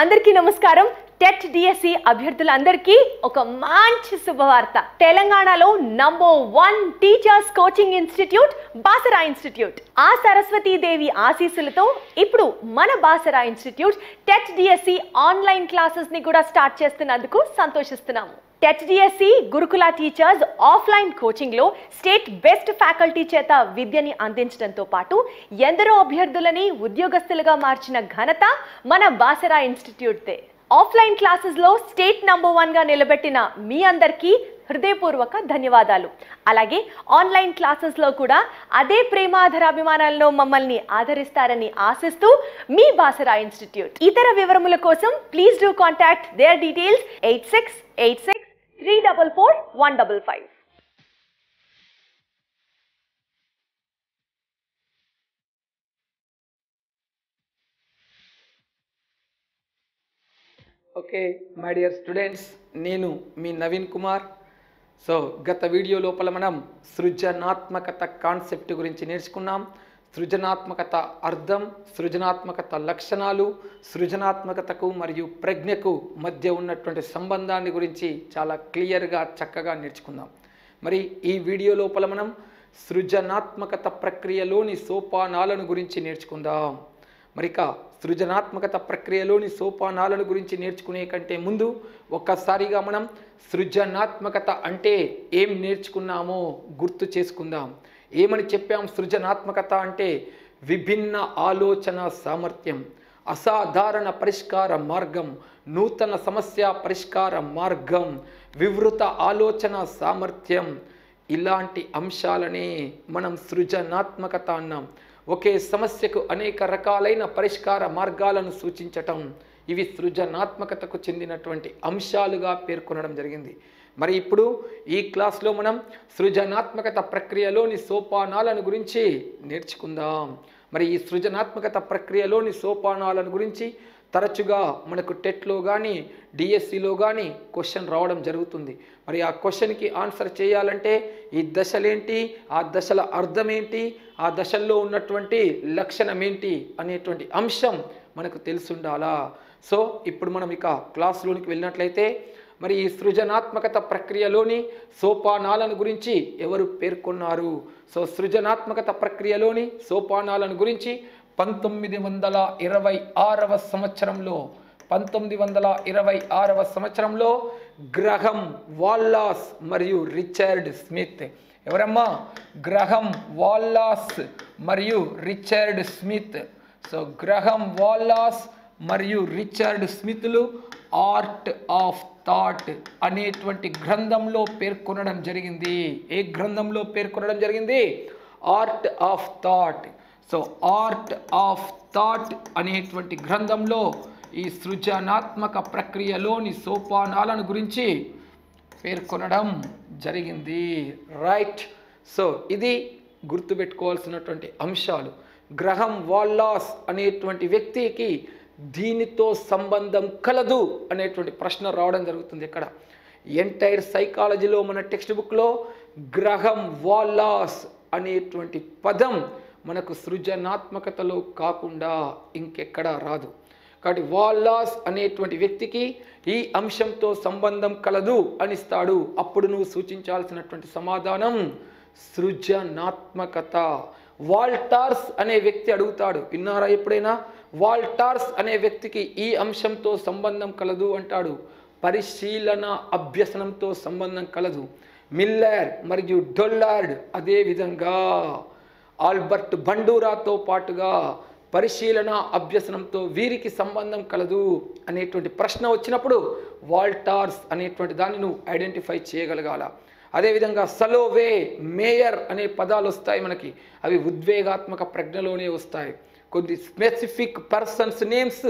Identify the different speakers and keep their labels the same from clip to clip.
Speaker 1: అందరికీ నమస్కారం. TET DSC అభ్యర్థులందరికీ ఒక మంచి శుభవార్త. తెలంగాణలో #1 teachers coaching institute Basara institute. ఆ సరస్వతీదేవి ఆశీస్సులతో ఇప్పుడు మన Basara institute TET DSC online classes ని కూడా స్టార్ట్ చేస్తున్నందుకు సంతోషిస్తున్నాము. TET DSC Gurukula teachers offline coaching లో స్టేట్ బెస్ట్ ఫ్యాకల్టీ చేత విద్యని అందించడంతో పాటు ఎందరో అభ్యర్థులని ఉద్యోగస్తులుగా మార్చిన ఘనత మన బాసరా ఇన్స్టిట్యూట్దే. ఆఫ్లైన్ క్లాసెస్ లో స్టేట్ #1 గా నిలబెట్టిన మీ అందరికీ హృదయపూర్వక ధన్యవాదాలు. అలాగే ఆన్లైన్ క్లాసెస్ లో కూడా అదే ప్రేమాధరాభిమానాల్లో మమ్మల్ని ఆదరిస్తారని ఆశిస్తూ మీ బాసరా ఇన్స్టిట్యూట్. ఇతర వివరముల కోసం please do contact their details 8686344155.
Speaker 2: Okay my dear students, నేను మీ నవీన్ కుమార్. సో గత వీడియో లోపల మనం సృజనాత్మకత కాన్సెప్ట్ గురించి నేర్చుకున్నాం. సృజనాత్మకత అర్థం, సృజనాత్మకత లక్షణాలు, సృజనాత్మకతకు మరియు ప్రజ్ఞకు మధ్య ఉన్నటువంటి సంబంధాన్ని గురించి చాలా క్లియర్గా చక్కగా నేర్చుకుందాం. మరి ఈ వీడియో లోపల మనం సృజనాత్మకత ప్రక్రియలోని సోపానాలను గురించి నేర్చుకుందాం. మరిక సృజనాత్మకత ప్రక్రియలోని సోపానాలను గురించి నేర్చుకునే కంటే ముందు ఒక్కసారిగా మనం సృజనాత్మకత అంటే ఏం నేర్చుకున్నామో గుర్తు చేసుకుందాం. ఏమని చెప్పాం? సృజనాత్మకత అంటే విభిన్న ఆలోచన సామర్థ్యం, అసాధారణ పరిష్కార మార్గం, నూతన సమస్య పరిష్కార మార్గం, వివృత ఆలోచన సామర్థ్యం, ఇలాంటి అంశాలనే మనం సృజనాత్మకత అన్నాం. ఒకే సమస్యకు అనేక రకాలైన పరిష్కార మార్గాలను సూచించటం, ఇవి సృజనాత్మకతకు చెందినటువంటి అంశాలుగా పేర్కొనడం జరిగింది. మరి ఇప్పుడు ఈ క్లాస్లో మనం సృజనాత్మకత ప్రక్రియలోని సోపానాలను గురించి నేర్చుకుందాం. మరి ఈ సృజనాత్మకత ప్రక్రియలోని సోపానాలను గురించి తరచుగా మనకు టెట్లో కానీ డిఎస్సిలో కానీ క్వశ్చన్ రావడం జరుగుతుంది. మరి ఆ క్వశ్చన్కి ఆన్సర్ చేయాలంటే ఈ దశలేంటి, ఆ దశల అర్థం ఏంటి, ఆ దశల్లో ఉన్నటువంటి లక్షణం ఏంటి అనేటువంటి అంశం మనకు తెలుసుండాలా. సో ఇప్పుడు మనం ఇక క్లాస్లోనికి వెళ్ళినట్లయితే మరి ఈ సృజనాత్మకత ప్రక్రియలోని సోపానాలను గురించి ఎవరు పేర్కొన్నారు? సో సృజనాత్మకత ప్రక్రియలోని సోపానాలను గురించి 1926వ సంవత్సరంలో గ్రహం వాల్లాస్ మరియు రిచర్డ్ స్మిత్. ఎవరమ్మా? గ్రహం వాల్లాస్ మరియు రిచర్డ్ స్మిత్. సో గ్రహం వాల్లాస్ మరియు రిచర్డ్ స్మిత్లు ఆర్ట్ ఆఫ్ థాట్ అనేటువంటి గ్రంథంలో పేర్కొనడం జరిగింది. ఏ గ్రంథంలో పేర్కొనడం జరిగింది? Art of thought. So art of thought అనేటువంటి గ్రంథంలో ఈ సృజనాత్మక ప్రక్రియలోని సోపానాలను గురించి పేర్కొనడం జరిగింది. రైట్. సో ఇది గుర్తుపెట్టుకోవాల్సినటువంటి అంశాలు. గ్రహం వాల్లాస్ అనేటువంటి వ్యక్తికి దీనితో సంబంధం కలదు అనేటువంటి ప్రశ్న రావడం జరుగుతుంది. ఇక్కడ ఎంటైర్ సైకాలజీలో మన టెక్స్ట్ బుక్లో గ్రహం వాల్లాస్ అనేటువంటి పదం మనకు సృజనాత్మకతలో కాకుండా ఇంకెక్కడా రాదు. కాబట్టి వాల్లాస్ అనేటువంటి వ్యక్తికి ఈ అంశంతో సంబంధం కలదు అనిస్తాడు. అప్పుడు నువ్వు సూచించాల్సినటువంటి సమాధానం సృజనాత్మకత. వాల్టార్స్ అనే వ్యక్తి అడుగుతాడు, విన్నారా ఎప్పుడైనా? వాల్టార్స్ అనే వ్యక్తికి ఈ అంశంతో సంబంధం కలదు అంటాడు. పరిశీలన అభ్యసనంతో సంబంధం కలదు. మిల్లర్ మరియు డొల్లార్డ్ అదేవిధంగా ఆల్బర్ట్ బండూరాతో పాటుగా పరిశీలన అభ్యసనంతో వీరికి సంబంధం కలదు అనేటువంటి ప్రశ్న వచ్చినప్పుడు వాల్టార్స్ అనేటువంటి దాన్ని నువ్వు ఐడెంటిఫై చేయగలగాల. అదేవిధంగా సలోవే, మేయర్ అనే పదాలు వస్తాయి మనకి. అవి ఉద్వేగాత్మక ప్రజ్ఞలోనే వస్తాయి. కొన్ని స్పెసిఫిక్ పర్సన్స్ నేమ్స్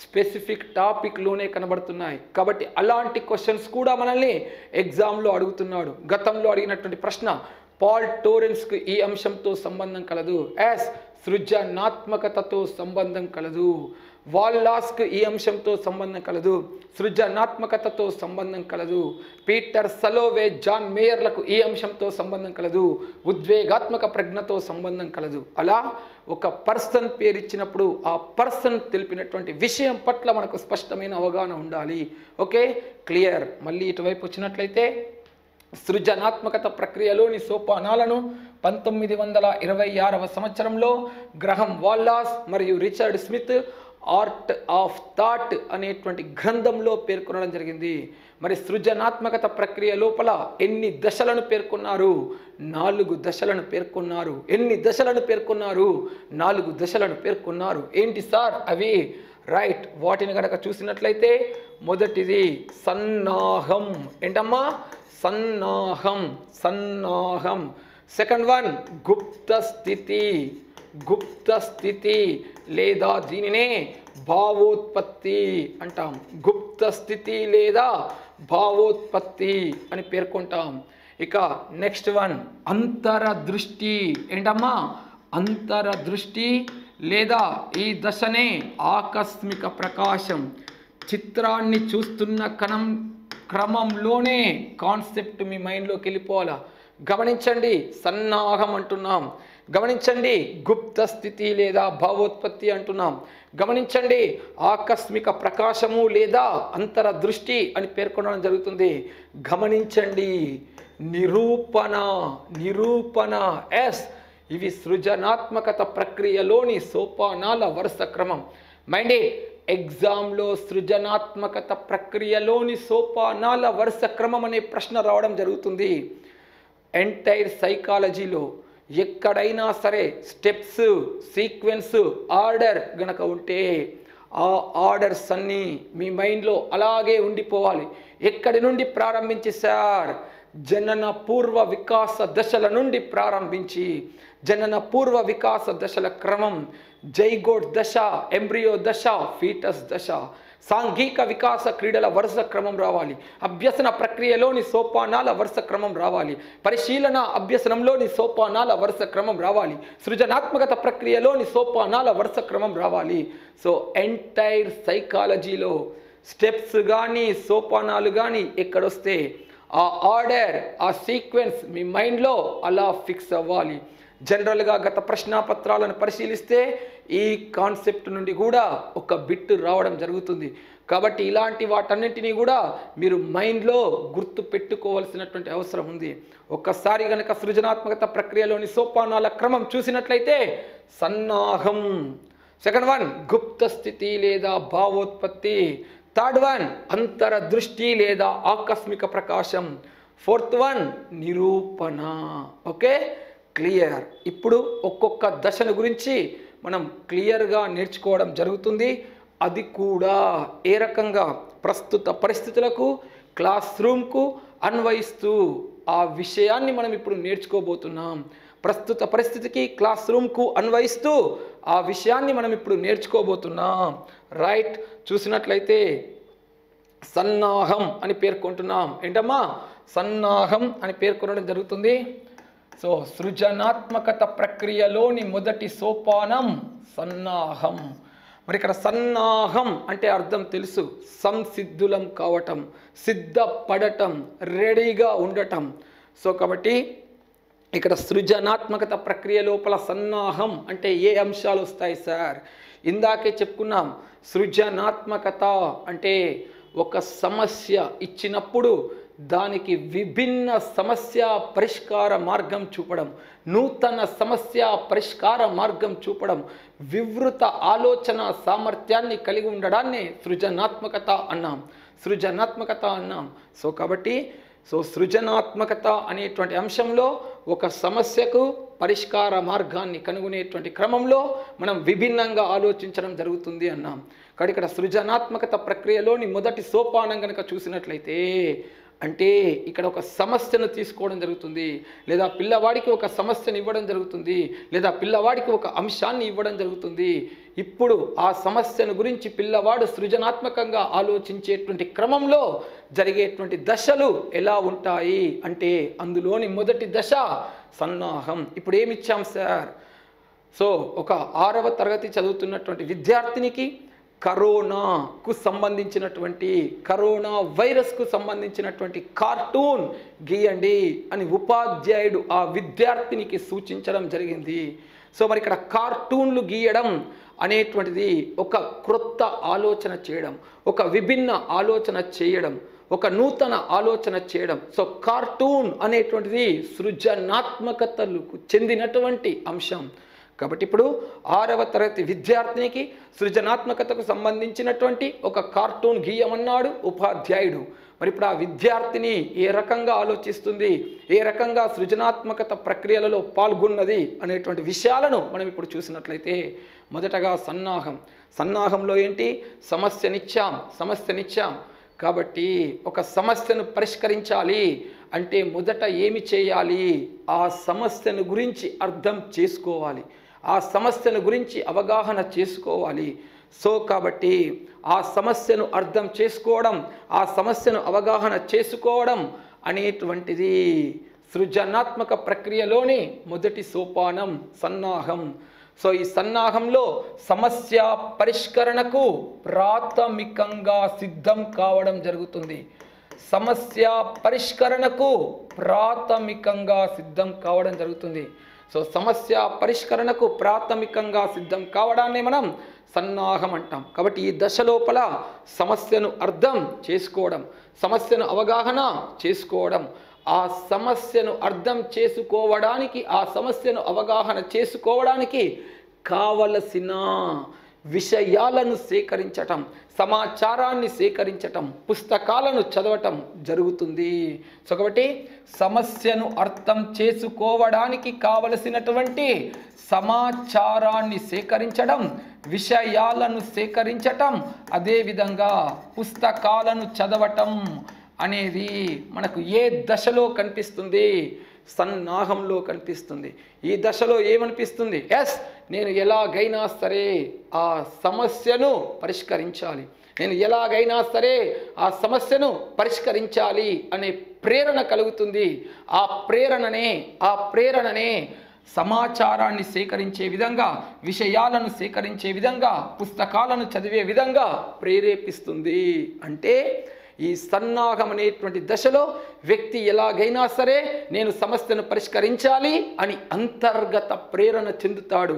Speaker 2: స్పెసిఫిక్ టాపిక్లోనే కనబడుతున్నాయి. కాబట్టి అలాంటి క్వశ్చన్స్ కూడా మనల్ని ఎగ్జామ్లో అడుగుతున్నాడు. గతంలో అడిగినటువంటి ప్రశ్న పాల్ టోరెన్స్కు ఈ అంశంతో సంబంధం కలదు, యాస్ సృజనాత్మకతతో సంబంధం కలదు. వాల్లాస్కు ఈ అంశంతో సంబంధం కలదు, సృజనాత్మకతతో సంబంధం కలదు. పీటర్ సలోవే, జాన్ మేయర్లకు ఈ అంశంతో సంబంధం కలదు, ఉద్వేగాత్మక ప్రజ్ఞతో సంబంధం కలదు. అలా ఒక పర్సన్ పేరు ఇచ్చినప్పుడు ఆ పర్సన్ తెలిపినటువంటి విషయం పట్ల మనకు స్పష్టమైన అవగాహన ఉండాలి. Okay, clear. మళ్ళీ ఇటువైపు వచ్చినట్లయితే సృజనాత్మకత ప్రక్రియలోని సోపానాలను 1926వ సంవత్సరంలో గ్రహం వాల్లాస్ మరియు Richard Smith art of thought అనేటువంటి గ్రంథంలో పేర్కొనడం జరిగింది. మరి సృజనాత్మకత ప్రక్రియ లోపల ఎన్ని దశలను పేర్కొన్నారు? 4 దశలను పేర్కొన్నారు. ఎన్ని దశలను పేర్కొన్నారు? 4 దశలను పేర్కొన్నారు. ఏంటి సార్ అవి? రైట్, వాటిని కనుక చూసినట్లయితే మొదటిది సన్నాహం. ఏంటమ్మా? సన్నాహం, సన్నాహం. సెకండ్ వన్ గుప్త స్థితి. గుప్త స్థితి లేదా దీనినే భావోత్పత్తి అంటాం. గుప్త స్థితి లేదా భావోత్పత్తి అని పేర్కొంటాం. ఇక నెక్స్ట్ వన్ అంతరదృష్టి. ఏంటమ్మా? అంతరదృష్టి లేదా ఈ దశనే ఆకస్మిక ప్రకాశం. చిత్రాన్ని చూస్తున్న క్రమంలోనే కాన్సెప్ట్ మీ మైండ్లోకి వెళ్ళిపోవాలా. గమనించండి, సన్నాహం అంటున్నాం. గమనించండి, గుప్త స్థితి లేదా భావోత్పత్తి అంటున్నాం. గమనించండి, ఆకస్మిక ప్రకాశము లేదా అంతరదృష్టి అని పేర్కొనడం జరుగుతుంది. గమనించండి, నిరూపణ. నిరూపణ, ఎస్, ఇవి సృజనాత్మకత ప్రక్రియలోని సోపానాల వరుస క్రమం. మైండ్ ఎగ్జామ్లో సృజనాత్మకత ప్రక్రియలోని సోపానాల వరుస క్రమం అనే ప్రశ్న రావడం జరుగుతుంది. ఎంటైర్ సైకాలజీలో ఎక్కడైనా సరే స్టెప్స్, సీక్వెన్స్, ఆర్డర్ గనక ఉంటే ఆ ఆర్డర్స్ అన్నీ మీ మైండ్లో అలాగే ఉండిపోవాలి. ఎక్కడి నుండి ప్రారంభించి సార్? జనన పూర్వ వికాస దశల నుండి ప్రారంభించి జనన పూర్వ వికాస దశల క్రమం, జైగోట్ దశ, ఎంబ్రియో దశ, ఫీటస్ దశ, సాంఘిక వికాస క్రీడల వరుస క్రమం రావాలి. అభ్యసన ప్రక్రియలోని సోపానాల వరుస క్రమం రావాలి. పరిశీలన అభ్యసనంలోని సోపానాల వరుస క్రమం రావాలి. సృజనాత్మకత ప్రక్రియలోని సోపానాల వరుస క్రమం రావాలి. సో ఎంటైర్ సైకాలజీలో స్టెప్స్ కానీ సోపానాలు కానీ ఎక్కడొస్తే ఆ ఆర్డర్, ఆ సీక్వెన్స్ మీ మైండ్లో అలా ఫిక్స్ అవ్వాలి. జనరల్గా గత ప్రశ్నాపత్రాలను పరిశీలిస్తే ఈ కాన్సెప్ట్ నుండి కూడా ఒక బిట్ రావడం జరుగుతుంది. కాబట్టి ఇలాంటి వాటన్నింటినీ కూడా మీరు మైండ్లో గుర్తు పెట్టుకోవాల్సినటువంటి అవసరం ఉంది. ఒక్కసారి కనుక సృజనాత్మకత ప్రక్రియలోని సోపానాల క్రమం చూసినట్లయితే సన్నాహం. సెకండ్ వన్ గుప్త స్థితి లేదా భావోత్పత్తి. థర్డ్ వన్ అంతరదృష్టి లేదా ఆకస్మిక ప్రకాశం. ఫోర్త్ వన్ నిరూపణ. Okay, clear. ఇప్పుడు ఒక్కొక్క దశను గురించి మనం క్లియర్గా నేర్చుకోవడం జరుగుతుంది. అది కూడా ఏ రకంగా ప్రస్తుత పరిస్థితులకు, క్లాస్ రూమ్కు అన్వయిస్తూ ఆ విషయాన్ని మనం ఇప్పుడు నేర్చుకోబోతున్నాం. ప్రస్తుత పరిస్థితికి, క్లాస్ రూమ్కు అన్వయిస్తూ ఆ విషయాన్ని మనం ఇప్పుడు నేర్చుకోబోతున్నాం. రైట్, చూసినట్లయితే సన్నాహం అని పేర్కొంటున్నాం. ఏంటమ్మా? సన్నాహం అని పేర్కొనడం జరుగుతుంది. సో సృజనాత్మకత ప్రక్రియలోని మొదటి సోపానం సన్నాహం. మరి ఇక్కడ సన్నాహం అంటే అర్థం తెలుసు, సంసిద్ధులం కావటం, సిద్ధపడటం, రెడీగా ఉండటం. సో కాబట్టి ఇక్కడ సృజనాత్మకత ప్రక్రియ లోపల సన్నాహం అంటే ఏ అంశాలు వస్తాయి సార్? ఇందాకే చెప్పుకున్నాం, సృజనాత్మకత అంటే ఒక సమస్య ఇచ్చినప్పుడు దానికి విభిన్న సమస్య పరిష్కార మార్గం చూపడం, నూతన సమస్య పరిష్కార మార్గం చూపడం, వివృత ఆలోచన సామర్థ్యాన్ని కలిగి ఉండడాన్ని సృజనాత్మకత అన్నాం. సృజనాత్మకత అన్నాం. సో కాబట్టి సృజనాత్మకత అనేటువంటి అంశంలో ఒక సమస్యకు పరిష్కార మార్గాన్ని కనుగొనేటువంటి క్రమంలో మనం విభిన్నంగా ఆలోచించడం జరుగుతుంది అన్నాం. కానీ ఇక్కడ సృజనాత్మకత ప్రక్రియలోని మొదటి సోపానం కనుక చూసినట్లయితే అంటే ఇక్కడ ఒక సమస్యను తీసుకోవడం జరుగుతుంది, లేదా పిల్లవాడికి ఒక సమస్యను ఇవ్వడం జరుగుతుంది, లేదా పిల్లవాడికి ఒక అంశాన్ని ఇవ్వడం జరుగుతుంది. ఇప్పుడు ఆ సమస్యను గురించి పిల్లవాడు సృజనాత్మకంగా ఆలోచించేటువంటి క్రమంలో జరిగేటువంటి దశలు ఎలా ఉంటాయి అంటే అందులోని మొదటి దశ సన్నాహం. ఇప్పుడు ఏమిచ్చాం సార్? సో ఒక 6వ తరగతి చదువుతున్నటువంటి విద్యార్థినికి కరోనాకు సంబంధించినటువంటి కరోనా వైరస్కు సంబంధించినటువంటి కార్టూన్ గీయండి అని ఉపాధ్యాయుడు ఆ విద్యార్థినికి సూచించడం జరిగింది. సో మరి ఇక్కడ కార్టూన్లు గీయడం అనేటువంటిది ఒక క్రొత్త ఆలోచన చేయడం, ఒక విభిన్న ఆలోచన చేయడం, ఒక నూతన ఆలోచన చేయడం. సో కార్టూన్ అనేటువంటిది సృజనాత్మకతలకు చెందినటువంటి అంశం. కాబట్టి ఇప్పుడు 6వ తరగతి విద్యార్థినికి సృజనాత్మకతకు సంబంధించినటువంటి ఒక కార్టూన్ గీయమన్నాడు ఉపాధ్యాయుడు. మరి ఇప్పుడు ఆ విద్యార్థిని ఏ రకంగా ఆలోచిస్తుంది, ఏ రకంగా సృజనాత్మకత ప్రక్రియలలో పాల్గొన్నది అనేటువంటి విషయాలను మనం ఇప్పుడు చూసినట్లయితే, మొదటగా సన్నాహంలో ఏంటి, సమస్యనిచ్చాం. కాబట్టి ఒక సమస్యను పరిష్కరించాలి అంటే మొదట ఏమి చేయాలి, ఆ సమస్యను గురించి అర్థం చేసుకోవాలి, ఆ సమస్యను గురించి అవగాహన చేసుకోవాలి. సో కాబట్టి ఆ సమస్యను అర్థం చేసుకోవడం, ఆ సమస్యను అవగాహన చేసుకోవడం అనేటువంటిది సృజనాత్మక ప్రక్రియలోని మొదటి సోపానం, సన్నాహం. సో ఈ సన్నాహంలో సమస్య పరిష్కరణకు ప్రాథమికంగా సిద్ధం కావడం జరుగుతుంది. సమస్య పరిష్కరణకు ప్రాథమికంగా సిద్ధం కావడం జరుగుతుంది. సో సమస్య పరిష్కరణకు ప్రాథమికంగా సిద్ధం కావడాన్ని మనం సన్నాహం అంటాం. కాబట్టి ఈ దశ లోపల సమస్యను అర్థం చేసుకోవడం, సమస్యను అవగాహన చేసుకోవడం, ఆ సమస్యను అర్థం చేసుకోవడానికి, ఆ సమస్యను అవగాహన చేసుకోవడానికి కావలసిన విషయాలను సేకరించటం, సమాచారాన్ని సేకరించటం, పుస్తకాలను చదవటం జరుగుతుంది. సో కాబట్టి సమస్యను అర్థం చేసుకోవడానికి కావలసినటువంటి సమాచారాన్ని సేకరించడం, విషయాలను సేకరించటం, అదేవిధంగా పుస్తకాలను చదవటం అనేది మనకు ఏ దశలో కనిపిస్తుంది, సన్నాహంలో కనిపిస్తుంది. ఈ దశలో ఏమనిపిస్తుంది, నేను ఎలాగైనా సరే ఆ సమస్యను పరిష్కరించాలి, నేను ఎలాగైనా సరే ఆ సమస్యను పరిష్కరించాలి అనే ప్రేరణ కలుగుతుంది. ఆ ప్రేరణనే సమాచారాన్ని సేకరించే విధంగా, విషయాలను సేకరించే విధంగా, పుస్తకాలను చదివే విధంగా ప్రేరేపిస్తుంది. అంటే ఈ సన్నాహం అనేటువంటి దశలో వ్యక్తి ఎలాగైనా సరే నేను సమస్యను పరిష్కరించాలి అని అంతర్గత ప్రేరణ చెందుతాడు.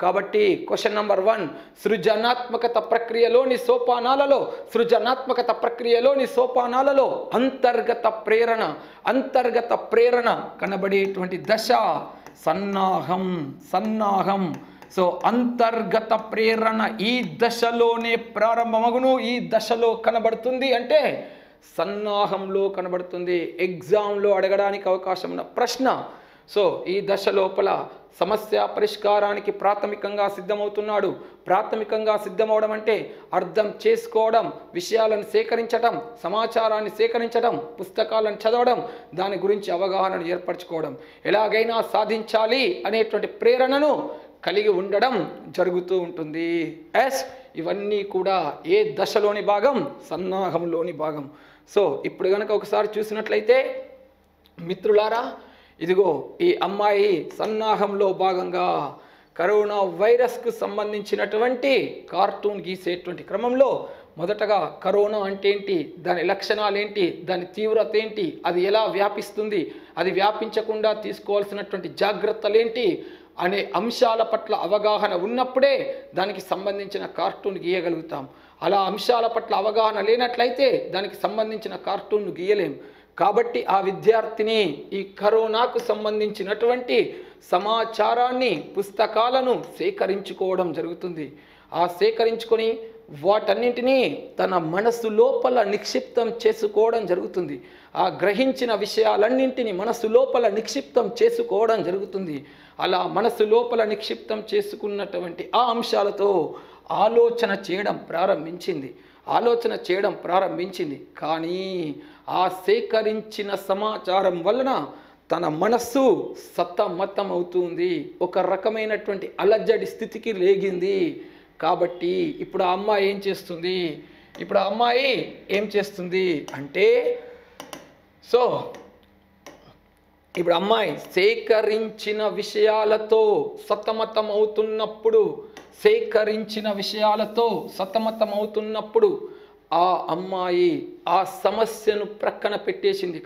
Speaker 2: కాబట్టి క్వశ్చన్ నెంబర్ 1, సృజనాత్మకత ప్రక్రియలోని సోపానాలలో అంతర్గత ప్రేరణ కనబడేటువంటి దశ సన్నాహం. సో అంతర్గత ప్రేరణ ఈ దశలోనే ప్రారంభమగును, ఈ దశలో కనబడుతుంది. అంటే సన్నాహంలో కనబడుతుంది. ఎగ్జామ్లో అడగడానికి అవకాశం ఉన్న ప్రశ్న. సో ఈ దశ లోపల సమస్య పరిష్కారానికి ప్రాథమికంగా సిద్ధమవుతున్నాడు. ప్రాథమికంగా సిద్ధమవడం అంటే అర్థం చేసుకోవడం, విషయాలను సేకరించడం, సమాచారాన్ని సేకరించడం, పుస్తకాలను చదవడం, దాని గురించి అవగాహనను ఏర్పరచుకోవడం, ఎలాగైనా సాధించాలి అనేటువంటి ప్రేరణను కలిగి ఉండడం జరుగుతూ ఉంటుంది. ఇవన్నీ కూడా ఏ దశలోని భాగం, సన్నాహంలోని భాగం. సో ఇప్పుడు కనుక ఒకసారి చూసినట్లయితే మిత్రులారా, ఇదిగో ఈ అమ్మాయి సన్నాహంలో భాగంగా కరోనా వైరస్కు సంబంధించినటువంటి కార్టూన్ గీసేటువంటి క్రమంలో మొదటగా కరోనా అంటే ఏంటి, దాని లక్షణాలు ఏంటి, దాని తీవ్రత ఏంటి, అది ఎలా వ్యాపిస్తుంది, అది వ్యాపించకుండా తీసుకోవాల్సినటువంటి జాగ్రత్తలు ఏంటి అనే అంశాల పట్ల అవగాహన ఉన్నప్పుడే దానికి సంబంధించిన కార్టూన్ గీయగలుగుతాం. అలా అంశాల పట్ల అవగాహన లేనట్లయితే దానికి సంబంధించిన కార్టూన్ను గీయలేం. కాబట్టి ఆ విద్యార్థిని ఈ కరోనాకు సంబంధించినటువంటి సమాచారాన్ని, పుస్తకాలను సేకరించుకోవడం జరుగుతుంది. ఆ సేకరించుకొని వాటన్నింటినీ తన మనసు లోపల నిక్షిప్తం చేసుకోవడం జరుగుతుంది. ఆ గ్రహించిన విషయాలన్నింటినీ మనసు లోపల నిక్షిప్తం చేసుకోవడం జరుగుతుంది. అలా మనసు లోపల నిక్షిప్తం చేసుకున్నటువంటి ఆ అంశాలతో ఆలోచన చేయడం ప్రారంభించింది. కానీ ఆ సేకరించిన సమాచారం వలన తన మనస్సు సతమతం అవుతుంది, ఒక రకమైనటువంటి అలజడి స్థితికి లేగింది. కాబట్టి ఇప్పుడు ఆ అమ్మాయి ఏం చేస్తుంది అంటే, సో ఇప్పుడు అమ్మాయి సేకరించిన విషయాలతో సతమతమవుతున్నప్పుడు ఆ అమ్మాయి ఆ సమస్యను ప్రక్కన పెట్టేసింది.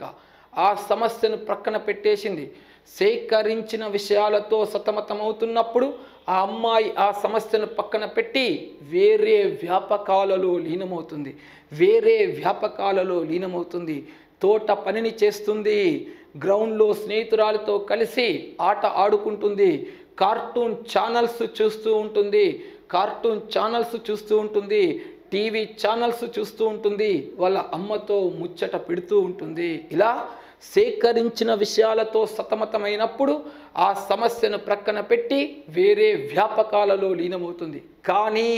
Speaker 2: సేకరించిన విషయాలతో సతమతమవుతున్నప్పుడు ఆ అమ్మాయి ఆ సమస్యను పక్కన పెట్టి వేరే వ్యాపకాలలో లీనమవుతుంది. తోట పనిని చేస్తుంది, గ్రౌండ్లో స్నేహితురాలతో కలిసి ఆట ఆడుకుంటుంది, కార్టూన్ ఛానల్స్ చూస్తూ ఉంటుంది, టీవీ ఛానల్స్ చూస్తూ ఉంటుంది, వాళ్ళ అమ్మతో ముచ్చట పెడుతూ ఉంటుంది. ఇలా సేకరించిన విషయాలతో సతమతమైనప్పుడు ఆ సమస్యను ప్రక్కన పెట్టి వేరే వ్యాపకాలలో లీనమవుతుంది. కానీ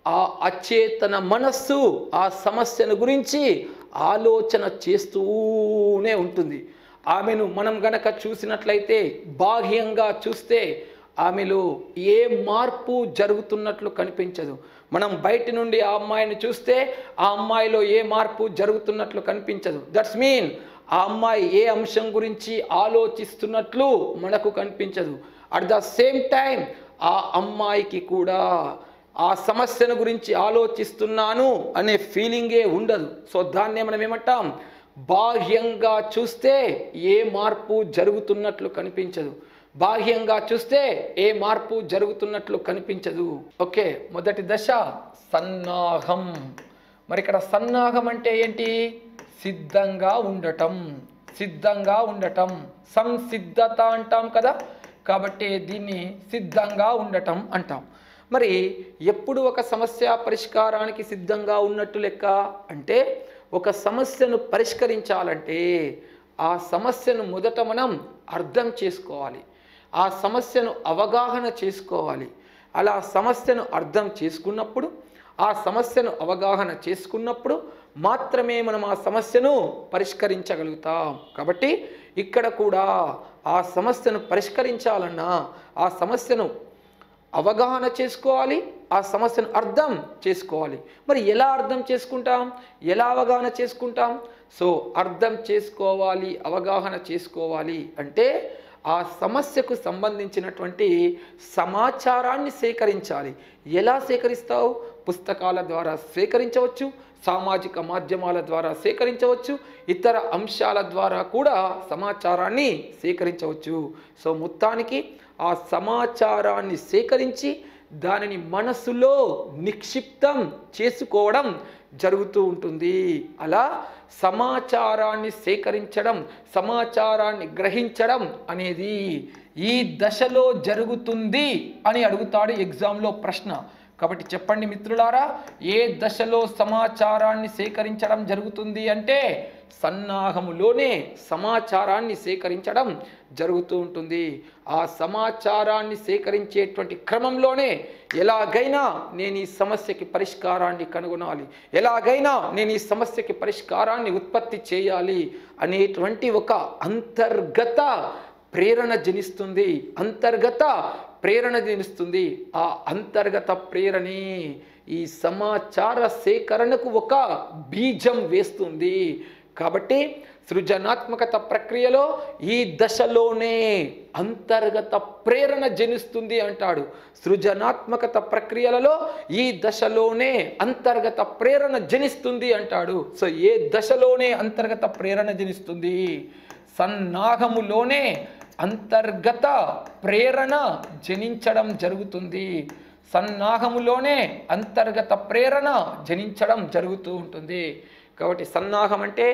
Speaker 2: ఆ అచేతన మనస్సు ఆ సమస్యను గురించి ఆలోచన చేస్తూనే ఉంటుంది. ఆమెను మనం గనక చూసినట్లయితే, బాహ్యంగా చూస్తే ఆమెలో ఏ మార్పు జరుగుతున్నట్లు కనిపించదు. మనం బయట నుండి ఆ అమ్మాయిని చూస్తే ఆ అమ్మాయిలో ఏ మార్పు జరుగుతున్నట్లు కనిపించదు. దట్స్ మీన్ ఆ అమ్మాయి ఏ అంశం గురించి ఆలోచిస్తున్నట్లు మనకు కనిపించదు. అట్ ద సేమ్ టైం ఆ అమ్మాయికి కూడా ఆ సమస్యను గురించి ఆలోచిస్తున్నాను అనే ఫీలింగే ఉండదు. సో దాన్నే మనం ఏమంటాం, బాహ్యంగా చూస్తే ఏ మార్పు జరుగుతున్నట్లు కనిపించదు. ఓకే, మొదటి దశ సన్నాహం. మరి ఇక్కడ సన్నాహం అంటే ఏంటి? సిద్ధంగా ఉండటం, సంసిద్ధత అంటాం కదా, కాబట్టి దీన్ని సిద్ధంగా ఉండటం అంటాం. మరి ఎప్పుడు ఒక సమస్య పరిష్కారానికి సిద్ధంగా ఉన్నట్టు లెక్క అంటే, ఒక సమస్యను పరిష్కరించాలంటే ఆ సమస్యను మొదట మనం అర్థం చేసుకోవాలి, ఆ సమస్యను అవగాహన చేసుకోవాలి. అలా సమస్యను అర్థం చేసుకున్నప్పుడు, ఆ సమస్యను అవగాహన చేసుకున్నప్పుడు మాత్రమే మనం ఆ సమస్యను పరిష్కరించగలుగుతాం. కాబట్టి ఇక్కడ కూడా ఆ సమస్యను పరిష్కరించాలన్నా ఆ సమస్యను అవగాహన చేసుకోవాలి, ఆ సమస్యను అర్థం చేసుకోవాలి. మరి ఎలా అర్థం చేసుకుంటాం, ఎలా అవగాహన చేసుకుంటాం? సో అర్థం చేసుకోవాలి, అవగాహన చేసుకోవాలి అంటే ఆ సమస్యకు సంబంధించినటువంటి సమాచారాన్ని సేకరించాలి. ఎలా సేకరిస్తావు? పుస్తకాల ద్వారా సేకరించవచ్చు, సామాజిక మాధ్యమాల ద్వారా సేకరించవచ్చు, ఇతర అంశాల ద్వారా కూడా సమాచారాన్ని సేకరించవచ్చు. సో మొత్తానికి ఆ సమాచారాన్ని సేకరించి దానిని మనసులో నిక్షిప్తం చేసుకోవడం జరుగుతూ ఉంటుంది. అలా సమాచారాన్ని సేకరించడం, సమాచారాన్ని గ్రహించడం అనేది ఈ దశలో జరుగుతుంది అని అడుగుతాడు ఎగ్జామ్లో ప్రశ్న. కాబట్టి చెప్పండి మిత్రులారా, ఏ దశలో సమాచారాన్ని సేకరించడం జరుగుతుంది అంటే సన్నాహములోనే సమాచారాన్ని సేకరించడం జరుగుతూ ఉంటుంది. ఆ సమాచారాన్ని సేకరించేటువంటి క్రమంలోనే ఎలాగైనా నేను ఈ సమస్యకి పరిష్కారాన్ని కనుగొనాలి, ఎలాగైనా నేను ఈ సమస్యకి పరిష్కారాన్ని ఉత్పత్తి చేయాలి అనేటువంటి ఒక అంతర్గత ప్రేరణ జనిస్తుంది. ఆ అంతర్గత ప్రేరణే ఈ సమాచార సేకరణకు ఒక బీజం వేస్తుంది. కాబట్టి సృజనాత్మకత ప్రక్రియలో ఈ దశలోనే అంతర్గత ప్రేరణ జనిస్తుంది అంటాడు. సృజనాత్మకత ప్రక్రియలలో ఈ దశలోనే అంతర్గత ప్రేరణ జనిస్తుంది అంటాడు. సో ఏ దశలోనే అంతర్గత ప్రేరణ జనిస్తుంది? సన్నాహములోనే అంతర్గత ప్రేరణ జనించడం జరుగుతుంది. సన్నాహములోనే అంతర్గత ప్రేరణ జనించడం జరుగుతూ ఉంటుంది. కాబట్టి సన్నాహం అంటే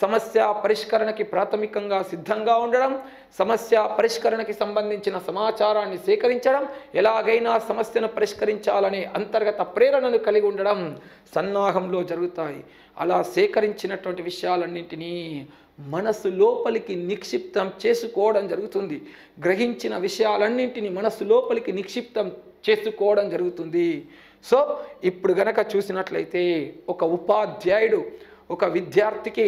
Speaker 2: సమస్య పరిష్కరణకి ప్రాథమికంగా సిద్ధంగా ఉండడం, సమస్య పరిష్కరణకి సంబంధించిన సమాచారాన్ని సేకరించడం, ఎలాగైనా సమస్యను పరిష్కరించాలనే అంతర్గత ప్రేరణను కలిగి ఉండడం సన్నాహంలో జరుగుతాయి. అలా సేకరించినటువంటి విషయాలన్నింటినీ మనసు లోపలికి నిక్షిప్తం చేసుకోవడం జరుగుతుంది. గ్రహించిన విషయాలన్నింటినీ మనసు లోపలికి నిక్షిప్తం చేసుకోవడం జరుగుతుంది. సో ఇప్పుడు గనక చూసినట్లయితే ఒక ఉపాధ్యాయుడు ఒక విద్యార్థికి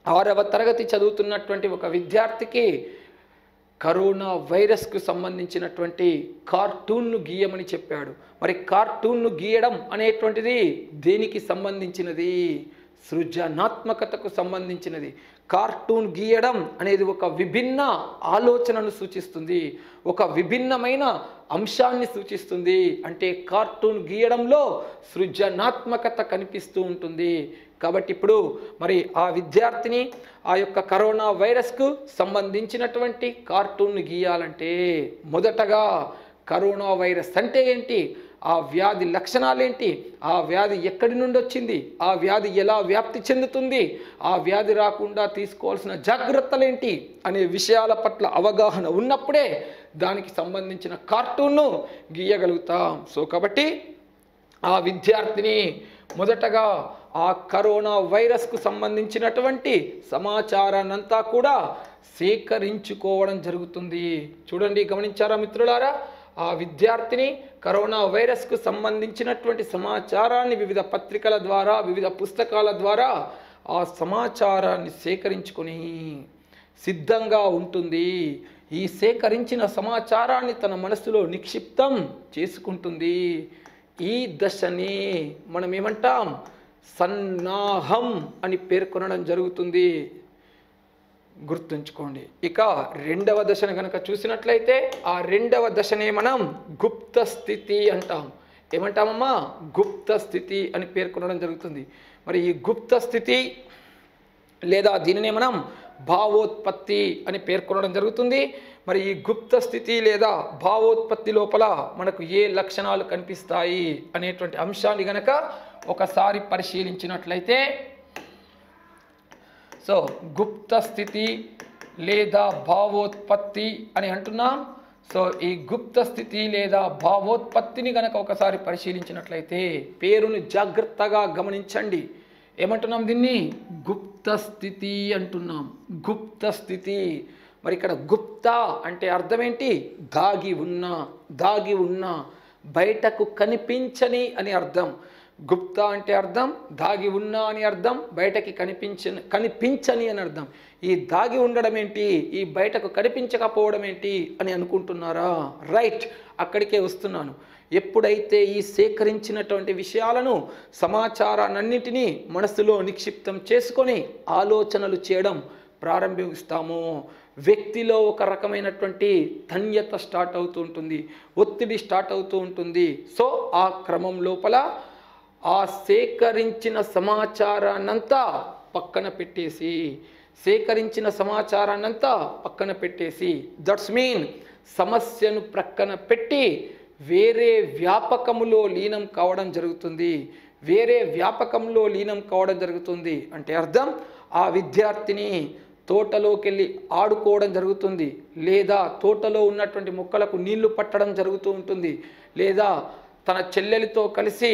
Speaker 2: 6వ తరగతి చదువుతున్నటువంటి ఒక విద్యార్థికి కరోనా వైరస్కు సంబంధించినటువంటి కార్టూన్ను గీయమని చెప్పాడు. మరి కార్టూన్ను గీయడం అనేటువంటిది దేనికి సంబంధించినది? సృజనాత్మకతకు సంబంధించినది. కార్టూన్ గీయడం అనేది ఒక విభిన్న ఆలోచనను సూచిస్తుంది, ఒక విభిన్నమైన అంశాన్ని సూచిస్తుంది. అంటే కార్టూన్ గీయడంలో సృజనాత్మకత కనిపిస్తూ ఉంటుంది. కాబట్టి ఇప్పుడు మరి ఆ విద్యార్థిని ఆ యొక్క కరోనా వైరస్కు సంబంధించినటువంటి కార్టూన్ గీయాలంటే మొదటగా కరోనా వైరస్ అంటే ఏంటి, ఆ వ్యాధి లక్షణాలేంటి, ఆ వ్యాధి ఎక్కడి నుండి వచ్చింది, ఆ వ్యాధి ఎలా వ్యాప్తి చెందుతుంది, ఆ వ్యాధి రాకుండా తీసుకోవాల్సిన జాగ్రత్తలేంటి అనే విషయాల పట్ల అవగాహన ఉన్నప్పుడే దానికి సంబంధించిన కార్టూన్ను గీయగలుగుతాం. సో కాబట్టి ఆ విద్యార్థిని మొదటగా ఆ కరోనా వైరస్కు సంబంధించినటువంటి సమాచారాన్నంతా కూడా సేకరించుకోవడం జరుగుతుంది. చూడండి, గమనించారా మిత్రులారా? ఆ విద్యార్థిని కరోనా వైరస్కు సంబంధించినటువంటి సమాచారాన్ని వివిధ పత్రికల ద్వారా, వివిధ పుస్తకాల ద్వారా ఆ సమాచారాన్ని సేకరించుకొని సిద్ధంగా ఉంటుంది. ఈ సేకరించిన సమాచారాన్ని తన మనసులో నిక్షిప్తం చేసుకుంటుంది. ఈ దశని మనం ఏమంటాం, సన్నాహం అని పేర్కొనడం జరుగుతుంది. గుర్తుంచుకోండి. ఇక రెండవ దశను కనుక చూసినట్లయితే ఆ రెండవ దశనే మనం గుప్త స్థితి అంటాం. ఏమంటామమ్మా? గుప్త స్థితి అని పేర్కొనడం జరుగుతుంది. మరి ఈ గుప్త స్థితి లేదా దీనినే మనం భావోత్పత్తి అని పేర్కొనడం జరుగుతుంది. మరి ఈ గుప్త స్థితి లేదా భావోత్పత్తి లోపల మనకు ఏ లక్షణాలు కనిపిస్తాయి అనేటువంటి అంశాన్ని గనక ఒకసారి పరిశీలించినట్లయితే, సో గుప్త స్థితి లేదా భావోత్పత్తి అని అంటున్నాం. సో ఈ గుప్త స్థితి లేదా భావోత్పత్తిని గనక ఒకసారి పరిశీలించినట్లయితే పేరును జాగ్రత్తగా గమనించండి. ఏమంటున్నాం? దీన్ని గుప్త స్థితి అంటున్నాం. గుప్త స్థితి. మరి ఇక్కడ గుప్త అంటే అర్థం ఏంటి? దాగి ఉన్న, బయటకు కనిపించని అని అర్థం. గుప్త అంటే అర్థం దాగి ఉన్నా అని అర్థం, బయటకి కనిపించని అని అర్థం. ఈ దాగి ఉండడం ఏంటి, ఈ బయటకు కనిపించకపోవడం ఏంటి అని అనుకుంటున్నారా? రైట్, అక్కడికే వస్తున్నాను. ఎప్పుడైతే ఈ సేకరించినటువంటి విషయాలను, సమాచారాన్నింటినీ మనసులో నిక్షిప్తం చేసుకొని ఆలోచనలు చేయడం ప్రారంభిస్తామో వ్యక్తిలో ఒక రకమైనటువంటి ధన్యత స్టార్ట్ అవుతూ ఉంటుంది, ఒత్తిడి స్టార్ట్ అవుతూ ఉంటుంది. సో ఆ క్రమం లోపల ఆ సేకరించిన సమాచారాన్నంతా పక్కన పెట్టేసి దట్స్ మీన్ సమస్యను ప్రక్కన పెట్టి వేరే వ్యాపకములో లీనం కావడం జరుగుతుంది. అంటే అర్థం, ఆ విద్యార్థిని తోటలోకి వెళ్ళి ఆడుకోవడం జరుగుతుంది, లేదా తోటలో ఉన్నటువంటి మొక్కలకు నీళ్లు పట్టడం జరుగుతూ ఉంటుంది, లేదా తన చెల్లెలితో కలిసి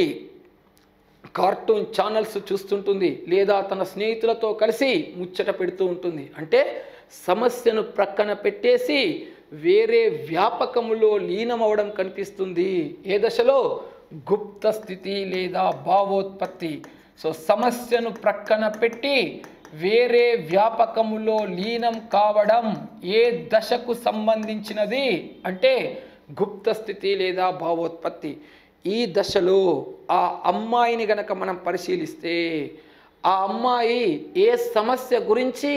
Speaker 2: కార్టూన్ ఛానల్స్ చూస్తుంటుంది, లేదా తన స్నేహితులతో కలిసి ముచ్చట పెడుతూ ఉంటుంది. అంటే సమస్యను ప్రక్కన పెట్టేసి వేరే వ్యాపకములో లీనమవడం కనిపిస్తుంది. ఏ దశలో? గుప్త స్థితి లేదా భావోత్పత్తి. సో సమస్యను ప్రక్కన పెట్టి వేరే వ్యాపకములో లీనం కావడం ఏ దశకు సంబంధించినది అంటే గుప్త స్థితి లేదా భావోత్పత్తి. ఈ దశలో ఆ అమ్మాయిని గనక మనం పరిశీలిస్తే, ఆ అమ్మాయి ఏ సమస్య గురించి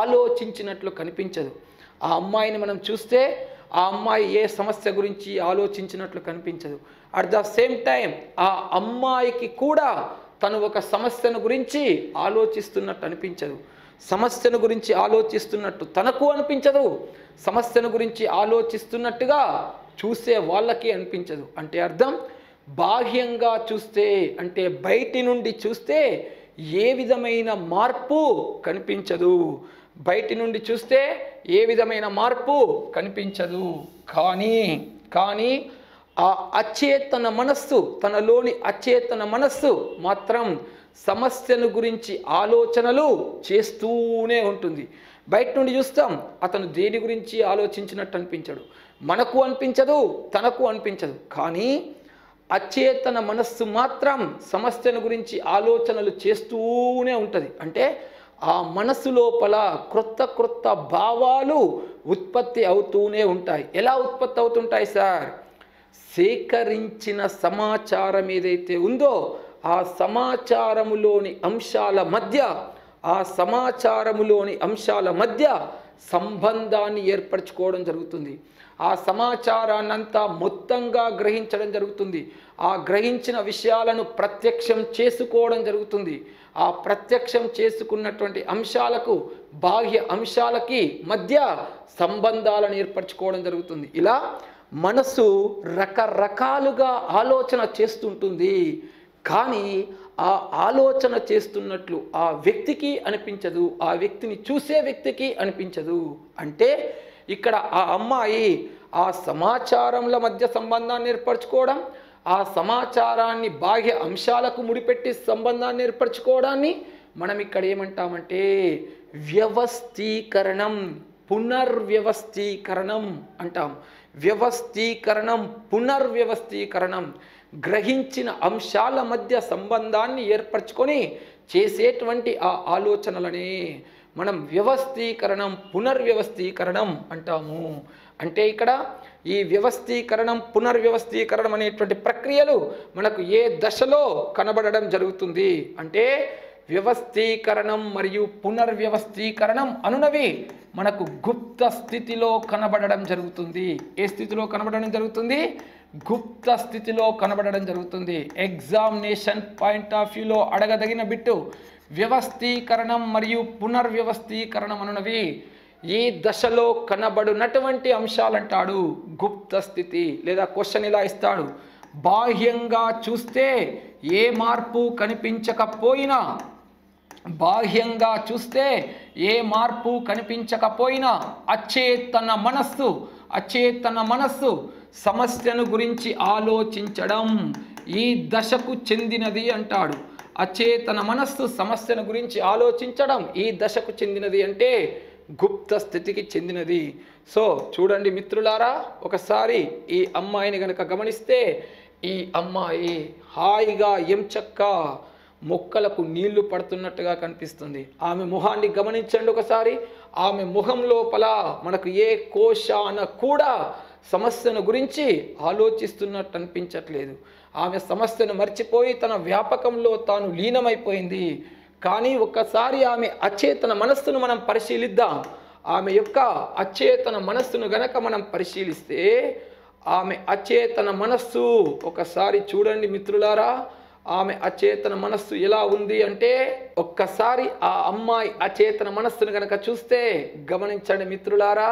Speaker 2: ఆలోచించినట్లు కనిపించదు. ఆ అమ్మాయిని మనం చూస్తే ఆ అమ్మాయి ఏ సమస్య గురించి ఆలోచించినట్లు కనిపించదు. అట్ ద సేమ్ టైం ఆ అమ్మాయికి కూడా తను ఒక సమస్యను గురించి ఆలోచిస్తున్నట్టు అనిపించదు. సమస్యను గురించి ఆలోచిస్తున్నట్టు తనకు అనిపించదు, సమస్యను గురించి ఆలోచిస్తున్నట్టుగా చూసే వాళ్ళకి అనిపించదు. అంటే అర్థం, బాహ్యంగా చూస్తే అంటే బయటి నుండి చూస్తే ఏ విధమైన మార్పు కనిపించదు, కానీ ఆ అచేతన మనస్సు, తనలోని అచేతన మనస్సు మాత్రం సమస్యను గురించి ఆలోచనలు చేస్తూనే ఉంటుంది. బయట నుండి చూస్తాం, అతను దేని గురించి ఆలోచించినట్టు అనిపించడు, మనకు అనిపించదు, తనకు అనిపించదు. కానీ అచేతన మనస్సు మాత్రం సమస్యను గురించి ఆలోచనలు చేస్తూనే ఉంటుంది. అంటే ఆ మనసు లోపల క్రొత్త భావాలు ఉత్పత్తి అవుతూనే ఉంటాయి. ఎలా ఉత్పత్తి అవుతుంటాయి సార్? సేకరించిన సమాచారం ఏదైతే ఉందో ఆ సమాచారములోని అంశాల మధ్య సంబంధాన్ని ఏర్పరచుకోవడం జరుగుతుంది. ఆ సమాచారాన్నంతా మొత్తంగా గ్రహించడం జరుగుతుంది. ఆ గ్రహించిన విషయాలను ప్రత్యక్షం చేసుకోవడం జరుగుతుంది. ఆ ప్రత్యక్షం చేసుకున్నటువంటి అంశాలకు బాహ్య అంశాలకి మధ్య సంబంధాలను ఏర్పరచుకోవడం జరుగుతుంది. ఇలా మనసు రకరకాలుగా ఆలోచన చేస్తుంటుంది. కానీ ఆ ఆలోచన చేస్తున్నట్లు ఆ వ్యక్తికి అనిపించదు, ఆ వ్యక్తిని చూసే వ్యక్తికి అనిపించదు. అంటే ఇక్కడ ఆ అమ్మాయి ఆ సమాచారంల మధ్య సంబంధాన్ని ఏర్పరచుకోవడం, ఆ సమాచారాన్ని బాహ్య అంశాలకు ముడిపెట్టి సంబంధాన్ని ఏర్పరచుకోవడాన్ని మనం ఇక్కడ ఏమంటామంటే వ్యవస్థీకరణం, పునర్వ్యవస్థీకరణం అంటాం. వ్యవస్థీకరణం, పునర్వ్యవస్థీకరణం, గ్రహించిన అంశాల మధ్య సంబంధాన్ని ఏర్పరచుకొని చేసేటువంటి ఆ ఆలోచనలనే మనం వ్యవస్థీకరణం, పునర్వ్యవస్థీకరణం అంటాము. అంటే ఇక్కడ ఈ వ్యవస్థీకరణం, పునర్వ్యవస్థీకరణం అనేటువంటి ప్రక్రియలు మనకు ఏ దశలో కనబడడం జరుగుతుంది అంటే వ్యవస్థీకరణం మరియు పునర్వ్యవస్థీకరణం అనునవి మనకు గుప్త స్థితిలో కనబడడం జరుగుతుంది. ఏ స్థితిలో కనబడడం జరుగుతుంది? గుప్త స్థితిలో కనబడడం జరుగుతుంది. ఎగ్జామినేషన్ పాయింట్ ఆఫ్ వ్యూలో అడగదగిన బిట్టు వ్యవస్థీకరణం మరియు పునర్వ్యవస్థీకరణం అనునవి ఈ దశలో కనబడినటువంటి అంశాలంటాడు గుప్త స్థితి. లేదా క్వశ్చన్ ఇలా ఇస్తాడు, బాహ్యంగా చూస్తే ఏ మార్పు కనిపించకపోయినా, బాహ్యంగా చూస్తే ఏ మార్పు కనిపించకపోయినా అచేతన మనస్సు సమస్యను గురించి ఆలోచించడం ఈ దశకు చెందినది అంటాడు. అచేతన మనస్సు సమస్యను గురించి ఆలోచించడం ఈ దశకు చెందినది అంటే గుప్త స్థితికి చెందినది. సో చూడండి మిత్రులారా, ఒకసారి ఈ అమ్మాయిని గనక గమనిస్తే ఈ అమ్మాయి హాయిగా ఎంచక్క మొక్కలకు నీళ్లు పడుతున్నట్టుగా కనిపిస్తుంది. ఆమె ముఖాన్ని గమనించండి ఒకసారి. ఆమె ముఖం లోపల మనకు ఏ కోశాన కూడా సమస్యను గురించి ఆలోచిస్తున్నట్టు అనిపించట్లేదు. ఆమె సమస్యను మర్చిపోయి తన వ్యాపకంలో తాను లీనమైపోయింది. కానీ ఒక్కసారి ఆమె అచేతన మనస్సును మనం పరిశీలిద్దాం. ఆమె యొక్క అచేతన మనస్సును గనక మనం పరిశీలిస్తే ఆమె అచేతన మనస్సు ఒకసారి చూడండి మిత్రులారా. ఆమె అచేతన మనస్సు ఎలా ఉంది అంటే ఒక్కసారి ఆ అమ్మాయి అచేతన మనస్సును గనక చూస్తే గమనించండి మిత్రులారా,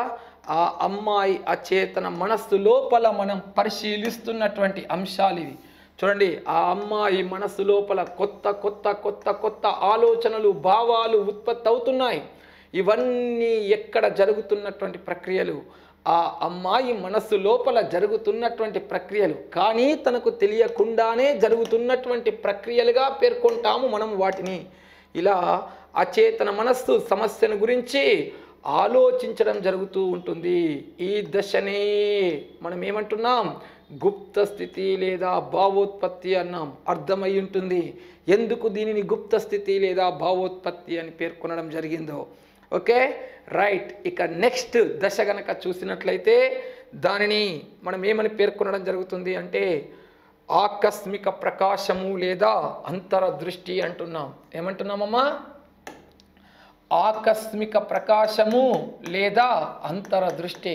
Speaker 2: ఆ అమ్మాయి అచేతన మనస్సు లోపల మనం పరిశీలిస్తున్నటువంటి అంశాలు ఇవి. చూడండి, ఆ అమ్మాయి మనస్సు లోపల కొత్త కొత్త కొత్త కొత్త ఆలోచనలు, భావాలు ఉత్పత్తి అవుతున్నాయి. ఇవన్నీ ఎక్కడ జరుగుతున్నటువంటి ప్రక్రియలు? ఆ అమ్మాయి మనస్సు లోపల జరుగుతున్నటువంటి ప్రక్రియలు. కానీ తనకు తెలియకుండానే జరుగుతున్నటువంటి ప్రక్రియలుగా పేర్కొంటాము మనం వాటిని. ఇలా అచేతన మనస్సు సమస్యను గురించి ఆలోచించడం జరుగుతూ ఉంటుంది. ఈ దశనే మనం ఏమంటున్నాం? గుప్త స్థితి లేదా భావోత్పత్తి అన్నాం. అర్థమై ఉంటుంది ఎందుకు దీనిని గుప్త స్థితి లేదా భావోత్పత్తి అని పేర్కొనడం జరిగిందో. Okay, right. ఇక నెక్స్ట్ దశ గనక చూసినట్లయితే దానిని మనం ఏమని పేర్కొనడం జరుగుతుంది అంటే ఆకస్మిక ప్రకాశము లేదా అంతరదృష్టి అంటున్నాం. ఏమంటున్నామమ్మా? ఆకస్మిక ప్రకాశము లేదా అంతరదృష్టి.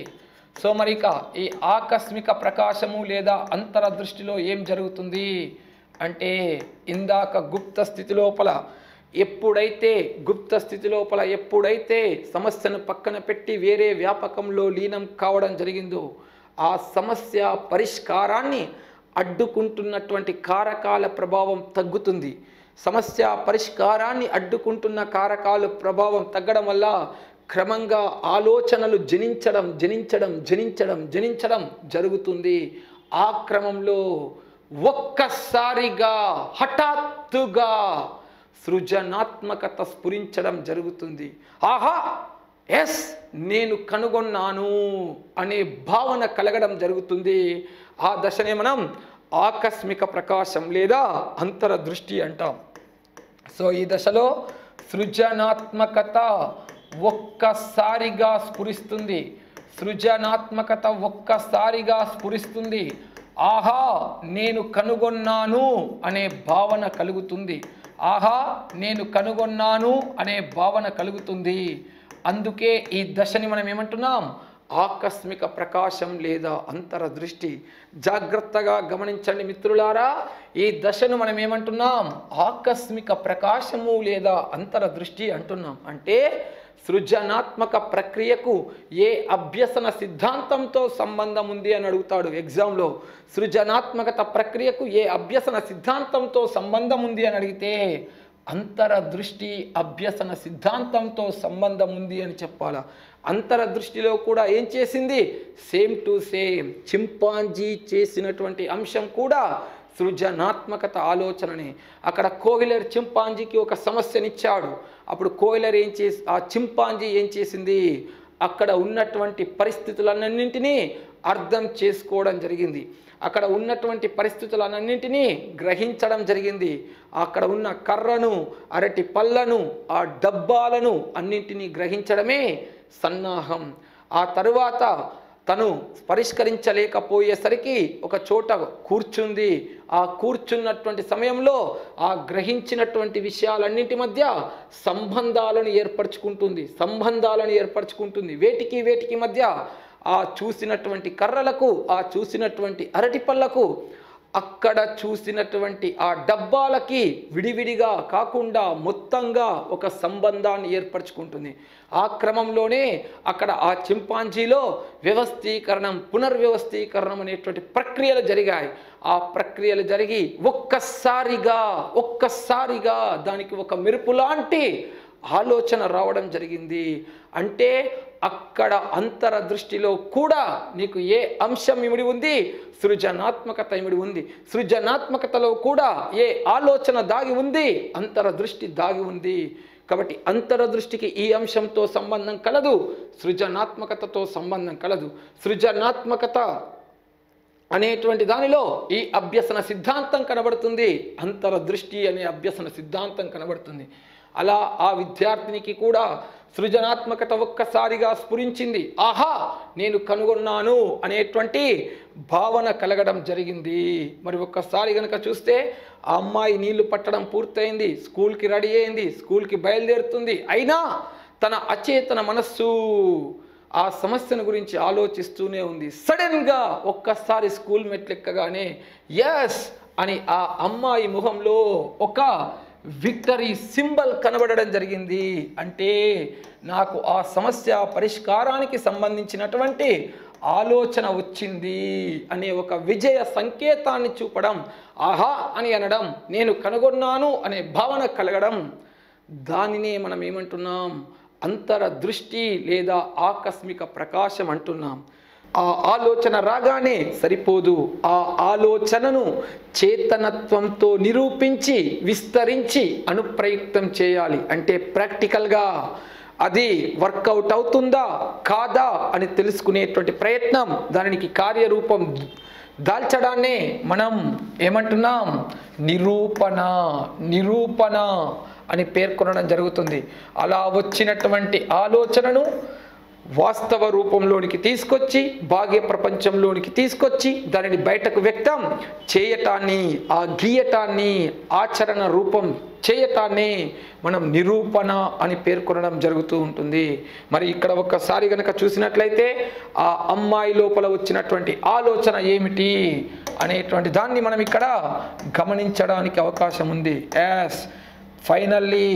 Speaker 2: సో మరి ఇక ఈ ఆకస్మిక ప్రకాశము లేదా అంతరదృష్టిలో ఏం జరుగుతుంది అంటే ఇందాక గుప్త స్థితి లోపల ఎప్పుడైతే సమస్యను పక్కన పెట్టి వేరే వ్యాపకంలో లీనం కావడం జరిగిందో ఆ సమస్య పరిష్కారాన్ని అడ్డుకుంటున్నటువంటి కారకాల ప్రభావం తగ్గుతుంది. సమస్య పరిష్కారాన్ని అడ్డుకుంటున్న కారకాల ప్రభావం తగ్గడం వల్ల క్రమంగా ఆలోచనలు జనించడం జరుగుతుంది. ఆ క్రమంలో ఒక్కసారిగా హఠాత్తుగా సృజనాత్మకత స్ఫురించడం జరుగుతుంది. ఆహా, ఎస్, నేను కనుగొన్నాను అనే భావన కలగడం జరుగుతుంది. ఆ దశనే మనం ఆకస్మిక ప్రకాశం లేదా అంతరదృష్టి అంటాం. సో ఈ దశలో సృజనాత్మకత ఒక్కసారిగా స్ఫురిస్తుంది. ఆహా నేను కనుగొన్నాను అనే భావన కలుగుతుంది. ఆహా నేను కనుగొన్నాను అనే భావన కలుగుతుంది. అందుకే ఈ దశని మనం ఏమంటున్నాం? ఆకస్మిక ప్రకాశం లేదా అంతరదృష్టి. జాగ్రత్తగా గమనించండి మిత్రులారా, ఈ దశను మనం ఏమంటున్నాం? ఆకస్మిక ప్రకాశము లేదా అంతరదృష్టి అంటున్నాం. అంటే సృజనాత్మక ప్రక్రియకు ఏ అభ్యసన సిద్ధాంతంతో సంబంధం ఉంది అని అడుగుతాడు ఎగ్జామ్లో. సృజనాత్మకత ప్రక్రియకు ఏ అభ్యసన సిద్ధాంతంతో సంబంధం ఉంది అని అడిగితే అంతరదృష్టి అభ్యసన సిద్ధాంతంతో సంబంధం ఉంది అని చెప్పాలా. అంతరదృష్టిలో కూడా ఏం చేసింది? సేమ్ టు సేమ్ చింపాంజీ చేసినటువంటి అంశం కూడా సృజనాత్మకత ఆలోచననే. అక్కడ కోయిలర్ చింపాంజీకి ఒక సమస్యనిచ్చాడు. అప్పుడు కోయిలర్ ఆ చింపాంజీ ఏం చేసింది? అక్కడ ఉన్నటువంటి పరిస్థితులన్నింటినీ అర్థం చేసుకోవడం జరిగింది. అక్కడ ఉన్నటువంటి పరిస్థితులన్నింటినీ గ్రహించడం జరిగింది. అక్కడ ఉన్న కర్రను, అరటి పళ్ళను, ఆ డబ్బాలను అన్నింటినీ గ్రహించడమే సన్నాహం. ఆ తరువాత తను పరిష్కరించలేకపోయేసరికి ఒక చోట కూర్చుంది. ఆ కూర్చున్నటువంటి సమయంలో ఆ గ్రహించినటువంటి విషయాలన్నింటి మధ్య సంబంధాలను ఏర్పరచుకుంటుంది. వేటికి మధ్య? ఆ చూసినటువంటి కర్రలకు, ఆ చూసినటువంటి అరటి పళ్ళకు, అక్కడ చూసినటువంటి ఆ డబ్బాలకి విడివిడిగా కాకుండా మొత్తంగా ఒక సంబంధాన్ని ఏర్పరచుకుంటుంది. ఆ క్రమంలోనే అక్కడ ఆ చింపాంజీలో వ్యవస్థీకరణం, పునర్వ్యవస్థీకరణం అనేటువంటి ప్రక్రియలు జరిగాయి. ఆ ప్రక్రియలు జరిగి ఒక్కసారిగా దానికి ఒక మెరుపు లాంటి ఆలోచన రావడం జరిగింది. అంటే అక్కడ అంతరదృష్టిలో కూడా నీకు ఏ అంశం ఇమిడి ఉంది? సృజనాత్మకత ఇమిడి ఉంది. సృజనాత్మకతలో కూడా ఏ ఆలోచన దాగి ఉంది? అంతరదృష్టి దాగి ఉంది. కాబట్టి అంతరదృష్టికి ఈ అంశంతో సంబంధం కలదు, సృజనాత్మకతతో సంబంధం కలదు. సృజనాత్మకత అనేటువంటి దానిలో ఈ అభ్యసన సిద్ధాంతం కనబడుతుంది, అంతరదృష్టి అనే అభ్యసన సిద్ధాంతం కనబడుతుంది. అలా ఆ విద్యార్థినికి కూడా సృజనాత్మకత ఒక్కసారిగా స్ఫురించింది. ఆహా నేను కనుగొన్నాను అనేటువంటి భావన కలగడం జరిగింది. మరి ఒక్కసారి కనుక చూస్తే ఆ అమ్మాయి నీళ్లు పట్టడం పూర్తయింది, స్కూల్కి రెడీ అయింది, స్కూల్కి బయలుదేరుతుంది. అయినా తన అచేతన మనస్సు ఆ సమస్యను గురించి ఆలోచిస్తూనే ఉంది. సడన్గా ఒక్కసారి స్కూల్ మెట్లెక్కగానే ఎస్ అని ఆ అమ్మాయి ముఖంలో ఒక విక్టరీ సింబల్ కనబడడం జరిగింది. అంటే నాకు ఆ సమస్య పరిష్కారానికి సంబంధించినటువంటి ఆలోచన వచ్చింది అనే ఒక విజయ సంకేతాన్ని చూపడం, ఆహా అని అనడం, నేను కనుగొన్నాను అనే భావన కలగడం, దానినే మనం ఏమంటున్నాం? అంతరదృష్టి లేదా ఆకస్మిక ప్రకాశం అంటున్నాం. ఆ ఆలోచన రాగానే సరిపోదు, ఆ ఆలోచనను చేతనత్వంతో నిరూపించి విస్తరించి అనుప్రయుక్తం చేయాలి. అంటే ప్రాక్టికల్గా అది వర్కౌట్ అవుతుందా కాదా అని తెలుసుకునేటువంటి ప్రయత్నం, దానికి కార్యరూపం దాల్చడాన్నే మనం ఏమంటున్నాం? నిరూపణ అని పేర్కొనడం జరుగుతుంది. అలా వచ్చినటువంటి ఆలోచనను వాస్తవ రూపంలోనికి తీసుకొచ్చి, బాహ్య ప్రపంచంలోనికి తీసుకొచ్చి, దానిని బయటకు వ్యక్తం చేయటాన్ని, ఆ గీయటాన్ని, ఆచరణ రూపం చేయటాన్ని మనం నిరూపణ అని పేర్కొనడం జరుగుతూ ఉంటుంది. మరి ఇక్కడ ఒక్కసారి కనుక చూసినట్లయితే ఆ అమ్మాయి లోపల వచ్చినటువంటి ఆలోచన ఏమిటి అనేటువంటి దాన్ని మనం ఇక్కడ గమనించడానికి అవకాశం ఉంది. ఫైనల్లీ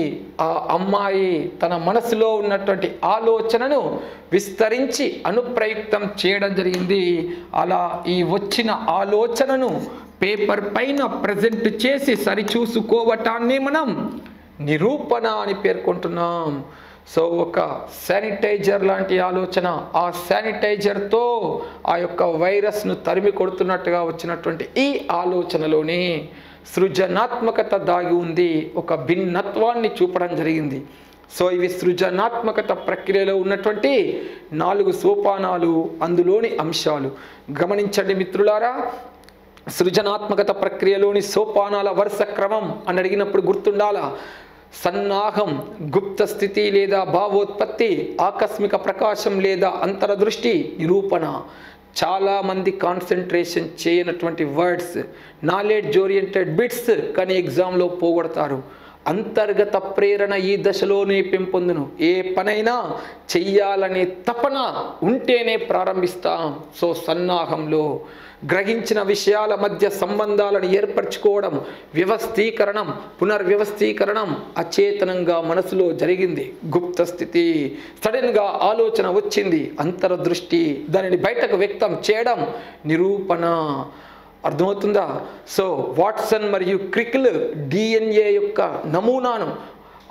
Speaker 2: ఆ అమ్మాయి తన మనసులో ఉన్నటువంటి ఆలోచనను విస్తరించి అనుప్రయుక్తం చేయడం జరిగింది. అలా ఈ వచ్చిన ఆలోచనను పేపర్ పైన ప్రజెంట్ చేసి సరిచూసుకోవటాన్ని మనం నిరూపణ అని పేర్కొంటున్నాం. సో ఒక శానిటైజర్ లాంటి ఆలోచన, ఆ శానిటైజర్తో ఆ యొక్క వైరస్ను తరిమి కొడుతున్నట్టుగా వచ్చినటువంటి ఈ ఆలోచనలోనే సృజనాత్మకత దాగి ఉంది, ఒక భిన్నత్వాన్ని చూపడం జరిగింది. సో ఇవి సృజనాత్మకత ప్రక్రియలో ఉన్నటువంటి 4 సోపానాలు, అందులోని అంశాలు. గమనించండి మిత్రులారా, సృజనాత్మకత ప్రక్రియలోని సోపానాల వరుస క్రమం అని అడిగినప్పుడు గుర్తుండాలా. సన్నాహం, గుప్త స్థితి లేదా భావోత్పత్తి, ఆకస్మిక ప్రకాశం లేదా అంతరదృష్టి, నిరూపణ. చాలామంది కాన్సన్ట్రేషన్ చేయనటువంటి వర్డ్స్, నాలెడ్జ్ ఓరియంటెడ్ బిట్స్ కానీ ఎగ్జామ్లో పోగొడతారు. అంతర్గత ప్రేరణ ఈ దశలోనే పెంపొందును. ఏ పనైనా చెయ్యాలనే తపన ఉంటేనే ప్రారంభిస్తాం. సో సన్నాహంలో గ్రహించిన విషయాల మధ్య సంబంధాలను ఏర్పరచుకోవడం, వ్యవస్థీకరణం, పునర్వ్యవస్థీకరణం అచేతనంగా మనసులో జరిగింది. గుప్త స్థితి, సడన్గా ఆలోచన వచ్చింది, అంతర్దృష్టి, దానిని బయటకు వ్యక్తం చేయడం, నిరూపణ. అర్థమవుతుందా? సో వాట్సన్ మరియు క్రిక్లు DNA యొక్క నమూనాను,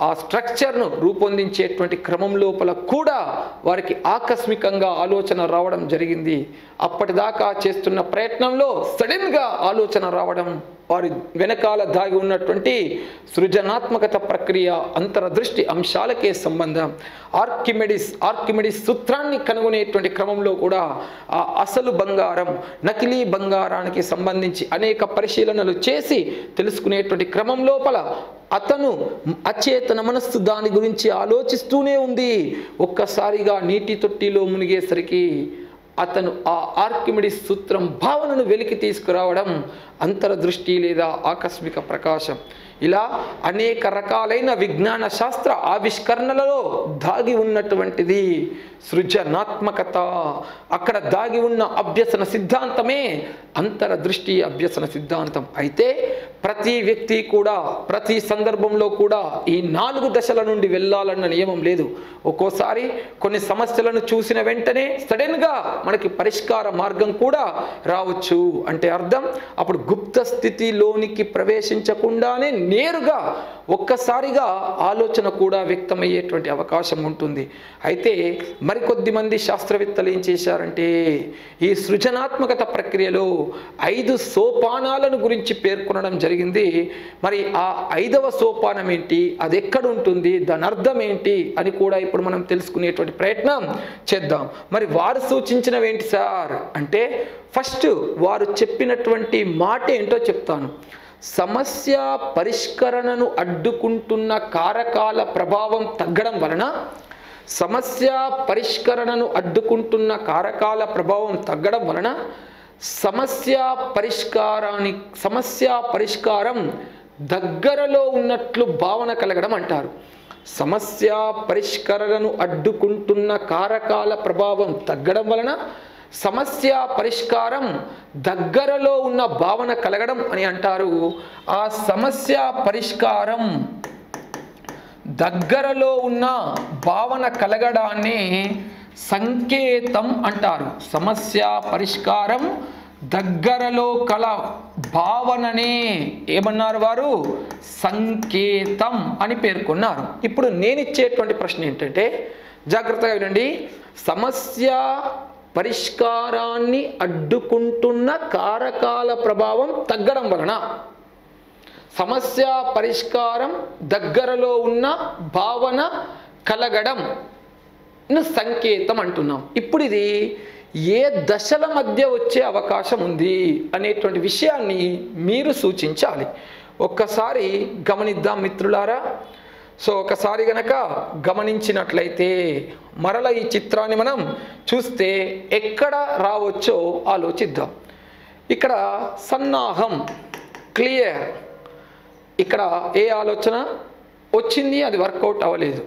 Speaker 2: ఆ స్ట్రక్చర్ను రూపొందించేటువంటి క్రమం లోపల కూడా వారికి ఆకస్మికంగా ఆలోచన రావడం జరిగింది. అప్పటిదాకా చేస్తున్న ప్రయత్నంలో సడన్గా ఆలోచన రావడం, వారి వెనకాల దాగి ఉన్నటువంటి సృజనాత్మకత ప్రక్రియ, అంతర్దృష్టి అంశాలకే సంబంధం. ఆర్కిమెడిస్ సూత్రాన్ని కనుగొనేటువంటి క్రమంలో కూడా ఆ అసలు బంగారం, నకిలీ బంగారానికి సంబంధించి అనేక పరిశీలనలు చేసి తెలుసుకునేటువంటి క్రమం లోపల అతను అచేతన మనస్సు దాని గురించి ఆలోచిస్తూనే ఉంది. ఒక్కసారిగా నీటి తొట్టిలో మునిగేసరికి అతను ఆ ఆర్కిమెడిస్ సూత్రం భావనను వెలికి తీసుకురావడం అంతర్దృష్టి లేదా ఆకస్మిక ప్రకాశం. ఇలా అనేక రకాలైన విజ్ఞాన శాస్త్ర ఆవిష్కరణలలో దాగి ఉన్నటువంటిది సృజనాత్మకత. అక్కడ దాగి ఉన్న అభ్యసన సిద్ధాంతమే అంతర్దృష్టి అభ్యసన సిద్ధాంతం. అయితే ప్రతి వ్యక్తి కూడా ప్రతి సందర్భంలో కూడా ఈ 4 దశల నుండి వెళ్ళాలన్న నియమం లేదు. ఒక్కోసారి కొన్ని సమస్యలను చూసిన వెంటనే సడన్గా మనకి పరిష్కార మార్గం కూడా రావచ్చు. అంటే అర్థం అప్పుడు గుప్త స్థితిలోనికి ప్రవేశించకుండానే నేరుగా ఒక్కసారిగా ఆలోచన కూడా వ్యక్తమయ్యేటువంటి అవకాశం ఉంటుంది. అయితే మరికొద్ది మంది శాస్త్రవేత్తలు ఏం చేశారంటే ఈ సృజనాత్మకత ప్రక్రియలో 5 సోపానాలను గురించి పేర్కొనడం జరిగింది. మరి ఆ 5వ సోపానం ఏంటి, అది ఎక్కడ ఉంటుంది, దాని అర్థం ఏంటి అని కూడా ఇప్పుడు మనం తెలుసుకునేటువంటి ప్రయత్నం చేద్దాం. మరి వారు సూచించినవి ఏంటి సార్ అంటే, ఫస్ట్ వారు చెప్పినటువంటి మాట ఏంటో చెప్తాను. సమస్య పరిష్కరణను అడ్డుకుంటున్న కారకాల ప్రభావం తగ్గడం వలన, సమస్య పరిష్కారం దగ్గరలో ఉన్నట్లు భావన కలగడం అంటారు. సమస్య పరిష్కరణను అడ్డుకుంటున్న కారకాల ప్రభావం తగ్గడం వలన సమస్య పరిష్కారం దగ్గరలో ఉన్న భావన కలగడం అని అంటారు. ఆ సమస్య పరిష్కారం దగ్గరలో ఉన్న భావన కలగడాన్ని సంకేతం అంటారు. సమస్య పరిష్కారం దగ్గరలో కల భావననే ఏమన్నారు వారు, సంకేతం అని పేర్కొన్నారు. ఇప్పుడు నేను ఇచ్చేటువంటి ప్రశ్న ఏంటంటే, జాగ్రత్తగా వినండి. సమస్య పరిష్కారాన్ని అడ్డుకుంటున్న కారకాల ప్రభావం తగ్గడం వలన సమస్య పరిష్కారం దగ్గరలో ఉన్న భావన కలగడం సంకేతం అంటున్నాం. ఇప్పుడు ఇది ఏ దశల మధ్య వచ్చే అవకాశం ఉంది అనేటువంటి విషయాన్ని మీరు సూచించాలి. ఒక్కసారి గమనిద్దాం మిత్రులారా. సో ఒకసారి గనక గమనించినట్లయితే మరల ఈ చిత్రాన్ని మనం చూస్తే ఎక్కడ రావచ్చో ఆలోచిద్దాం. ఇక్కడ సన్నాహం క్లియర్, ఇక్కడ ఏ ఆలోచన వచ్చింది, అది వర్కౌట్ అవ్వలేదు.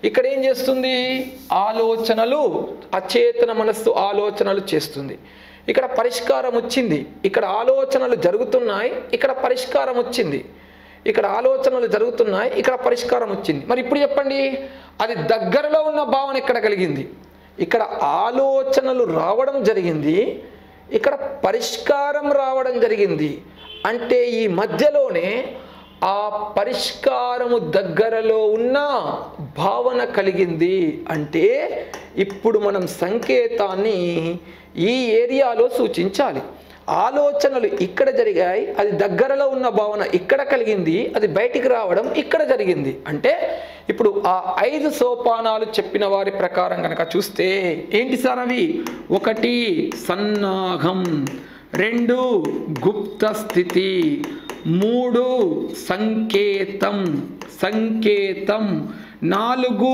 Speaker 2: ఇక్కడ ఏం చేస్తుంది, ఆలోచనలు, అచేతన మనస్సు ఆలోచనలు చేస్తుంది. ఇక్కడ పరిష్కారం వచ్చింది, ఇక్కడ ఆలోచనలు జరుగుతున్నాయి, ఇక్కడ పరిష్కారం వచ్చింది. ఇక్కడ ఆలోచనలు జరుగుతున్నాయి, ఇక్కడ పరిష్కారం వచ్చింది. మరి ఇప్పుడు చెప్పండి, అది దగ్గరలో ఉన్న భావన ఎక్కడ కలిగింది? ఇక్కడ ఆలోచనలు రావడం జరిగింది, ఇక్కడ పరిష్కారం రావడం జరిగింది. అంటే ఈ మధ్యలోనే ఆ పరిష్కారము దగ్గరలో ఉన్న భావన కలిగింది. అంటే ఇప్పుడు మనం సంకేతాన్ని ఈ ఏరియాలో సూచించాలి. ఆలోచనలు ఇక్కడ జరిగాయి, అది దగ్గరలో ఉన్న భావన ఇక్కడ కలిగింది, అది బయటికి రావడం ఇక్కడ జరిగింది. అంటే ఇప్పుడు ఆ 5 సోపానాలు చెప్పిన వారి ప్రకారం కనుక చూస్తే ఏంటి సార్ అవి? 1 సన్నాహం, 2 గుప్త స్థితి, 3 సంకేతం, 4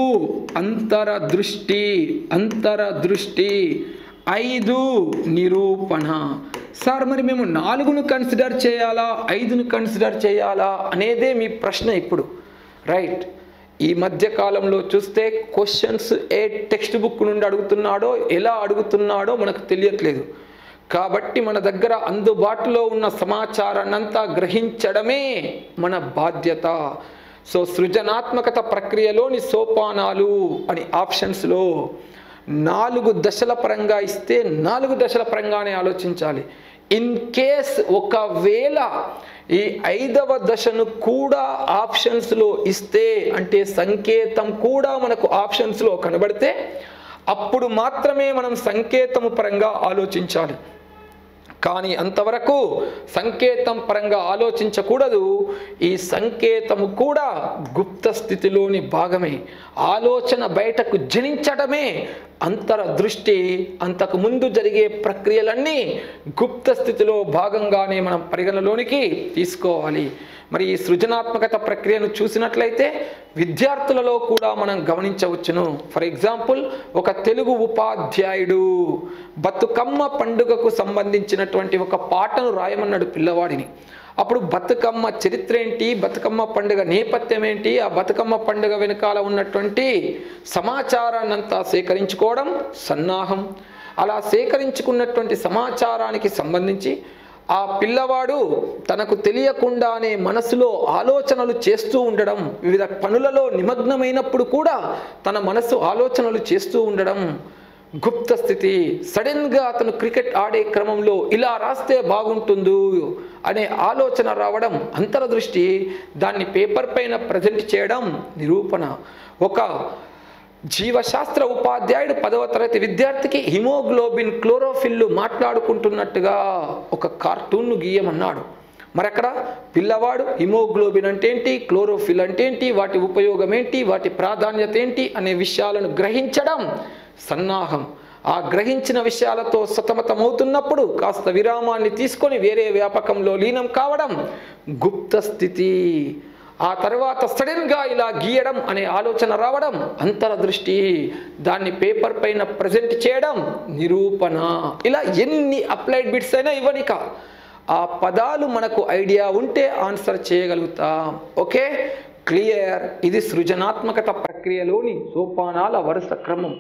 Speaker 2: అంతరదృష్టి, 5 నిరూపణ. సార్ మరి మేము 4ను కన్సిడర్ చేయాలా 5ను కన్సిడర్ చేయాలా అనేదే మీ ప్రశ్న ఇప్పుడు, రైట్? ఈ మధ్య కాలంలో చూస్తే క్వశ్చన్స్ ఏ టెక్స్ట్ బుక్ నుండి అడుగుతున్నాడో ఎలా అడుగుతున్నాడో మనకు తెలియట్లేదు. కాబట్టి మన దగ్గర అందుబాటులో ఉన్న సమాచారాన్ని అంతా గ్రహించడమే మన బాధ్యత. సో సృజనాత్మకత ప్రక్రియలోని సోపానాలు అని ఆప్షన్స్లో 4 దశల పరంగా ఇస్తే 4 దశల పరంగానే ఆలోచించాలి. ఇన్ కేస్ ఒకవేళ ఈ 5వ దశను కూడా ఆప్షన్స్లో ఇస్తే, అంటే సంకేతం కూడా మనకు ఆప్షన్స్లో కనబడితే అప్పుడు మాత్రమే మనం సంకేతము పరంగా ఆలోచించాలి. కానీ అంతవరకు సంకేతం పరంగా ఆలోచించకూడదు. ఈ సంకేతము కూడా గుప్త స్థితిలోని భాగమే. ఆలోచన బయటకు జనించడమే అంతర్దృష్టి. అంతకు ముందు జరిగే ప్రక్రియలన్నీ గుప్త స్థితిలో భాగంగానే మనం పరిగణలోనికి తీసుకోవాలి. మరి ఈ సృజనాత్మకత ప్రక్రియను చూసినట్లయితే విద్యార్థులలో కూడా మనం గమనించవచ్చును. ఫర్ ఎగ్జాంపుల్, ఒక తెలుగు ఉపాధ్యాయుడు బతుకమ్మ పండుగకు సంబంధించినటువంటి ఒక పాటను రాయమన్నాడు పిల్లవాడిని. అప్పుడు బతుకమ్మ చరిత్ర ఏంటి, బతుకమ్మ పండుగ నేపథ్యం ఏంటి, ఆ బతుకమ్మ పండుగ వెనకాల ఉన్నటువంటి సమాచారాన్ని అంతా సేకరించుకోవడం సన్నాహం. అలా సేకరించుకున్నటువంటి సమాచారానికి సంబంధించి ఆ పిల్లవాడు తనకు తెలియకుండానే మనసులో ఆలోచనలు చేస్తూ ఉండడం, వివిధ పనులలో నిమగ్నమైనప్పుడు కూడా తన మనసు ఆలోచనలు చేస్తూ ఉండడం గుప్త స్థితి. సడన్గా అతను క్రికెట్ ఆడే క్రమంలో ఇలా రాస్తే బాగుంటుందో అనే ఆలోచన రావడం అంతర్దృష్టి. దాన్ని పేపర్ పైన ప్రజెంట్ చేయడం నిరూపణ. ఒక జీవశాస్త్ర ఉపాధ్యాయుడు 10వ తరగతి విద్యార్థికి హిమోగ్లోబిన్, క్లోరోఫిల్లు మాట్లాడుకుంటున్నట్టుగా ఒక కార్టూన్ను గీయమన్నాడు. మరి అక్కడ పిల్లవాడు హిమోగ్లోబిన్ అంటే ఏంటి, క్లోరోఫిల్ అంటే ఏంటి, వాటి ఉపయోగం ఏంటి, వాటి ప్రాధాన్యత ఏంటి అనే విషయాలను గ్రహించడం సన్నాహం. ఆ గ్రహించిన విషయాలతో సతమతమవుతున్నప్పుడు కాస్త విరామాన్ని తీసుకొని వేరే వ్యాపకంలో లీనం కావడం గుప్త స్థితి. ఆ తర్వాత సడన్గా ఇలా గీయడం అనే ఆలోచన రావడం అంతర్దృష్టి. దాన్ని పేపర్ పైన ప్రజెంట్ చేయడం నిరూపణ. ఇలా ఎన్ని అప్లైడ్ బిట్స్ అయినా ఇవ్వనిక ఆ పదాలు మనకు ఐడియా ఉంటే ఆన్సర్ చేయగలుగుతాం. Okay, clear? ఇది సృజనాత్మకత ప్రక్రియలోని సోపానాల వరుస క్రమం.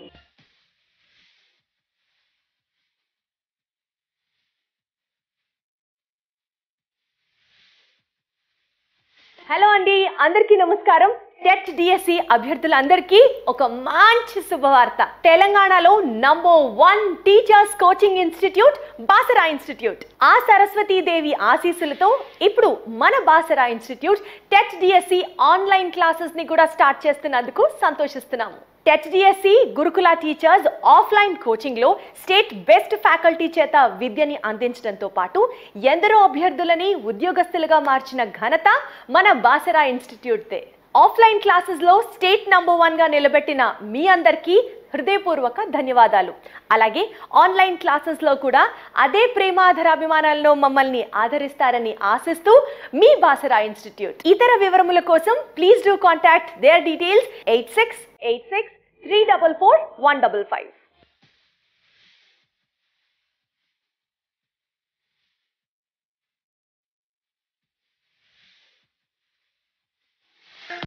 Speaker 1: హలో అండి, అందరికీ నమస్కారం. టెట్ డిఎస్సి అభ్యర్థులందరికీ ఒక మంచి శుభవార్త. తెలంగాణలో #1 teachers coaching institute Basara institute. ఆ సరస్వతీదేవి ఆశీస్సులతో ఇప్పుడు మన Basara institute TET DSC online classes ని కూడా స్టార్ట్ చేస్తున్నందుకు సంతోషిస్తున్నాము. TET DSC Gurukula teachers offline కోచింగ్లో స్టేట్ బెస్ట్ ఫ్యాకల్టీ చేత విద్యని అందించడంతో పాటు ఎందరో అభ్యర్థులని ఉద్యోగస్తులుగా మార్చిన ఘనత మన బాసరా ఇన్స్టిట్యూట్దే. ఆఫ్లైన్ క్లాసెస్లో స్టేట్ #1గా నిలబెట్టిన మీ అందరికీ హృదయపూర్వక ధన్యవాదాలు. అలాగే ఆన్లైన్ క్లాసెస్లో కూడా అదే ప్రేమాధరాభిమానాల్లో మమ్మల్ని ఆదరిస్తారని ఆశిస్తూ మీ బాసరా ఇన్స్టిట్యూట్. ఇతర వివరముల కోసం please do contact their details 8686 344 155.